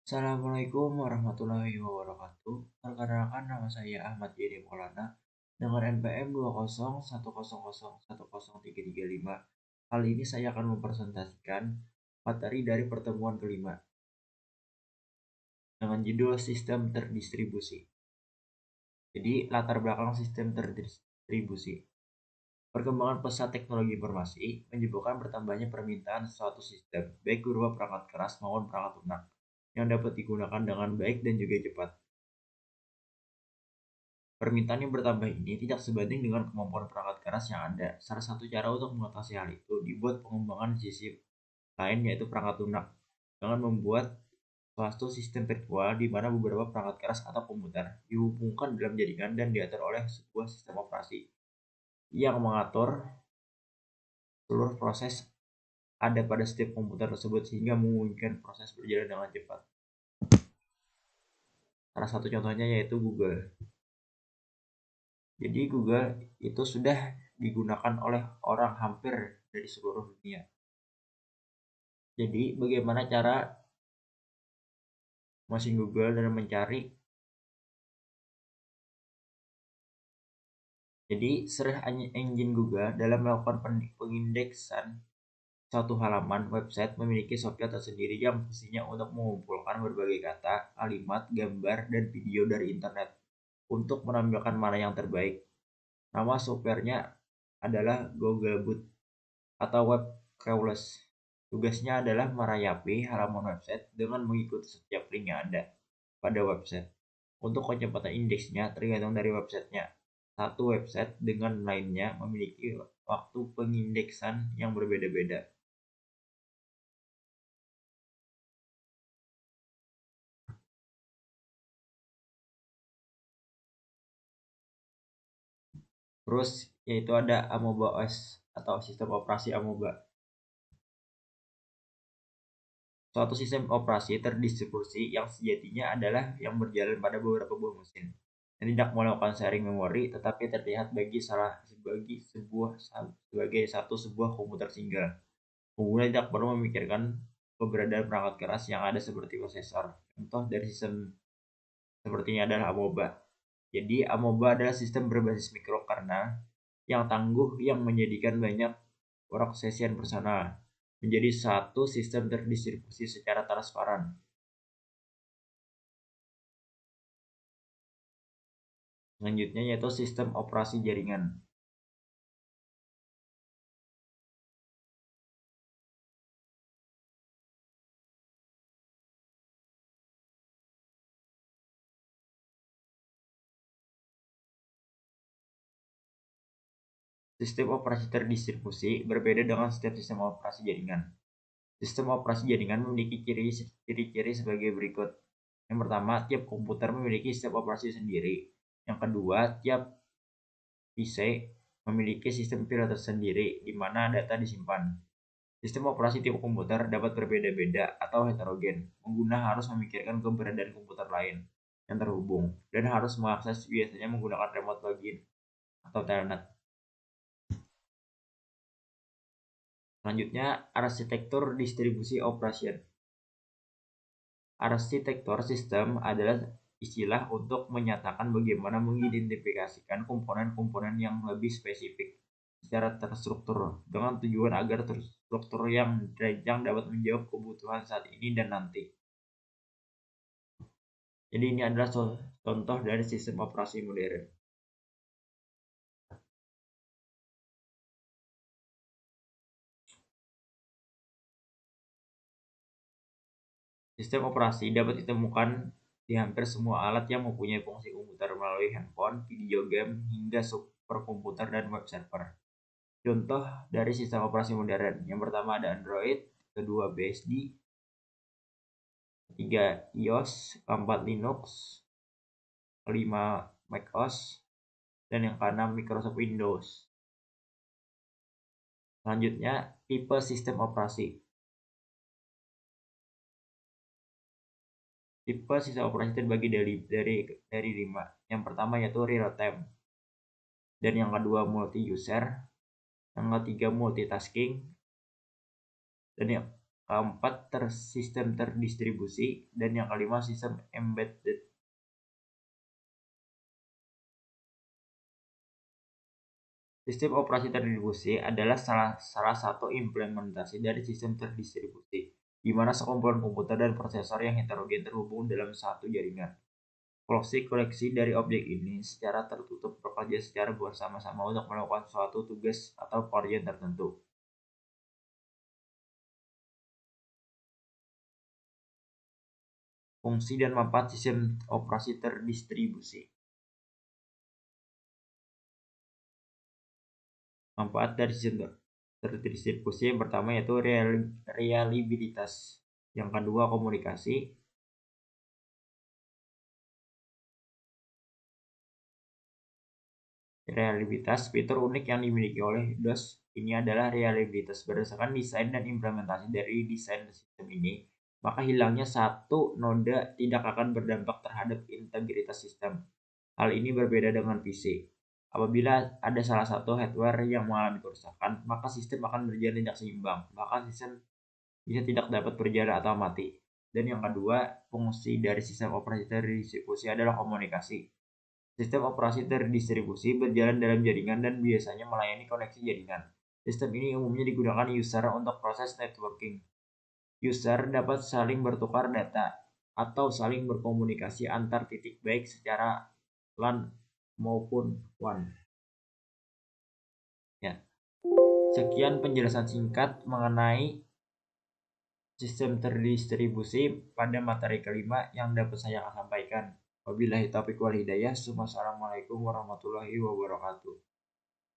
Assalamualaikum warahmatullahi wabarakatuh. Perkenalkan nama saya Ahmad Yedi Maulana dengan NPM 201001035. Kali ini saya akan mempresentasikan materi dari pertemuan kelima dengan judul sistem terdistribusi. Jadi latar belakang sistem terdistribusi. Perkembangan pesat teknologi informasi menyebabkan bertambahnya permintaan suatu sistem, baik berupa perangkat keras maupun perangkat lunak, yang dapat digunakan dengan baik dan juga cepat. Permintaan yang bertambah ini tidak sebanding dengan kemampuan perangkat keras yang ada. Salah satu cara untuk mengatasi hal itu dibuat pengembangan sisi lain, yaitu perangkat lunak, dengan membuat suatu sistem virtual di mana beberapa perangkat keras atau komputer dihubungkan dalam jaringan dan diatur oleh sebuah sistem operasi yang mengatur seluruh proses ada pada setiap komputer tersebut sehingga memungkinkan proses berjalan dengan cepat. Salah satu contohnya yaitu Google. Jadi Google itu sudah digunakan oleh orang hampir dari seluruh dunia. Jadi bagaimana cara masuk Google dan mencari? Jadi search engine Google dalam melakukan pengindeksan suatu halaman website memiliki software tersendiri yang fungsinya untuk mengumpulkan berbagai kata, kalimat, gambar, dan video dari internet untuk menampilkan mana yang terbaik. Nama softwarenya adalah Googlebot atau Web Crawlers. Tugasnya adalah merayapi halaman website dengan mengikuti setiap link yang ada pada website. Untuk kecepatan indeksnya tergantung dari websitenya. Satu website dengan lainnya memiliki waktu pengindeksan yang berbeda-beda. Terus yaitu ada Amoeba OS atau sistem operasi Amoeba. Suatu sistem operasi terdistribusi yang sejatinya adalah yang berjalan pada beberapa buah mesin dan tidak melakukan sharing memori, tetapi terlihat sebagai sebuah komputer single. Pengguna tidak perlu memikirkan keberadaan perangkat keras yang ada seperti prosesor. Contoh dari sistem sepertinya adalah Amoeba. Jadi Amoeba adalah sistem berbasis mikrokernel yang tangguh yang menjadikan banyak processing personal menjadi satu sistem terdistribusi secara transparan. Selanjutnya yaitu sistem operasi jaringan. Sistem operasi terdistribusi berbeda dengan setiap sistem operasi jaringan. Sistem operasi jaringan memiliki ciri-ciri sebagai berikut. Yang pertama, tiap komputer memiliki sistem operasi sendiri. Yang kedua, tiap PC memiliki sistem file tersendiri di mana data disimpan. Sistem operasi tiap komputer dapat berbeda-beda atau heterogen. Pengguna harus memikirkan keberadaan komputer lain yang terhubung dan harus mengakses biasanya menggunakan remote login atau telnet. Selanjutnya, arsitektur distribusi operation. Arsitektur sistem adalah istilah untuk menyatakan bagaimana mengidentifikasikan komponen-komponen yang lebih spesifik secara terstruktur dengan tujuan agar terstruktur yang dirancang dapat menjawab kebutuhan saat ini dan nanti. Jadi ini adalah contoh dari sistem operasi modern. Sistem operasi dapat ditemukan di hampir semua alat yang mempunyai fungsi komputer melalui handphone, video game, hingga superkomputer dan web server. Contoh dari sistem operasi modern. Yang pertama ada Android, kedua BSD, ketiga iOS, keempat Linux, kelima macOS, dan yang keenam Microsoft Windows. Selanjutnya, tipe sistem operasi. Tipe sistem operasi terbagi dari 5. Yang pertama yaitu real time. Dan yang kedua multi user, yang ketiga multitasking, dan yang keempat sistem terdistribusi, dan yang kelima sistem embedded. Sistem operasi terdistribusi adalah salah satu implementasi dari sistem terdistribusi, di mana sekumpulan komputer dan prosesor yang heterogen terhubung dalam satu jaringan. Koleksi dari objek ini secara tertutup bekerja secara bersama-sama untuk melakukan suatu tugas atau pekerjaan tertentu. Fungsi dan manfaat sistem operasi terdistribusi. Manfaat dari sistem terdistribusi yang pertama yaitu reliabilitas. Yang kedua komunikasi. Reliabilitas, fitur unik yang dimiliki oleh DOS ini adalah reliabilitas. Berdasarkan desain dan implementasi dari desain sistem ini, maka hilangnya satu noda tidak akan berdampak terhadap integritas sistem. Hal ini berbeda dengan PC. Apabila ada salah satu hardware yang mengalami kerusakan, maka sistem akan berjalan tidak seimbang. Bahkan sistem bisa tidak dapat berjalan atau mati. Dan yang kedua, fungsi dari sistem operasi terdistribusi adalah komunikasi. Sistem operasi terdistribusi berjalan dalam jaringan dan biasanya melayani koneksi jaringan. Sistem ini umumnya digunakan user untuk proses networking. User dapat saling bertukar data atau saling berkomunikasi antar titik baik secara LAN maupun WAN. Ya. Sekian penjelasan singkat mengenai sistem terdistribusi pada materi kelima yang dapat saya sampaikan. Wabillahi taufiq wal hidayah. Wassalamualaikum warahmatullahi wabarakatuh.